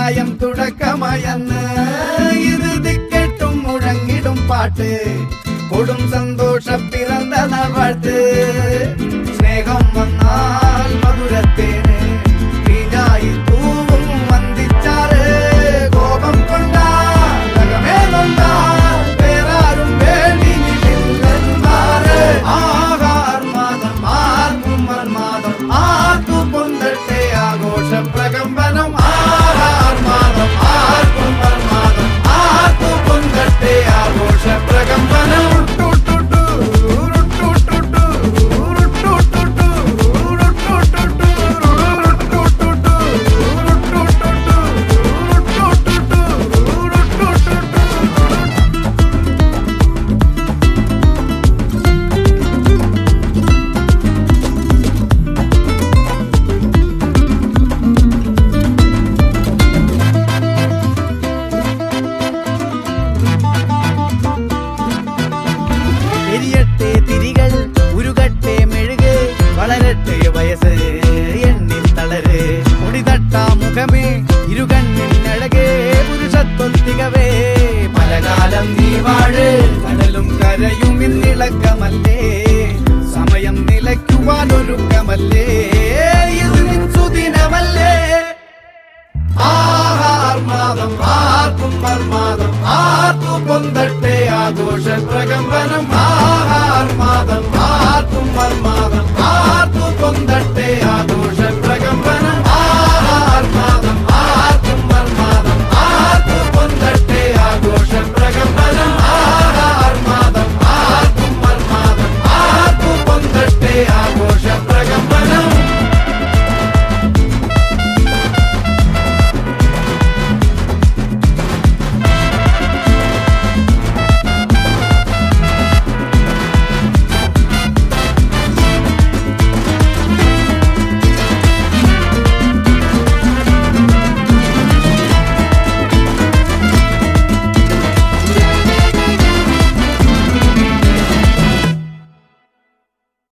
അധ്യായം തുടക്കമയന്ന് ഇറുതി കെട്ടും മുഴങ്ങിടും പാട്ട് കൊടും സന്തോഷ പിറന്ന നാൾവാഴ്ത്ത് സ്നേഹം വന്നാൽ മധുരത്തേന് തീഞ്ഞായി തൂവും വന്ദിച്ചാറ് കോപം കൊണ്ടാൽ നഖമേ നൊന്താൽ വേറാരും വേണ്ടി നിൽക്കുന്നന്മാര് ആഹാർമാദം ആർക്കും മർമാദം ആർക്കു പൊന്തട്ടെ ആഘോഷ പ്രകമ്പനം ആഹാർമാദം ആർക്കും മർമാദം ആർക്കു പൊന്തട്ടെ ആഘോഷ പ്രകമ്പനം എരിയട്ടെ തിരികൾ ഉരുകട്ടെ മെഴുക് വളരട്ടെ വയസ്സ് എണ്ണിൽ തളര് മുടിതട്ടാ മുഖമേ ഇരുകണ്ണിൽ അഴകേ പുരുഷത്വത്തികവേ പലകാലം നീ വാഴ് കടലും കരയും ഇന്നിളക്കമല്ലേ സമയം നിലയ്ക്കുവാനൊരുക്കമല്ലേ ഇത് നിൻ സുദിനമല്ലേ ആഹാർമാദം ആർക്കും മർമാദം ആർക്കു പൊന്തട്ടെ ആഘോഷ പ്രകമ്പനം ആഹാർമാദം ആർക്കും മർമാദം ആർക്കു പൊന്തട്ടെ ആഘോഷ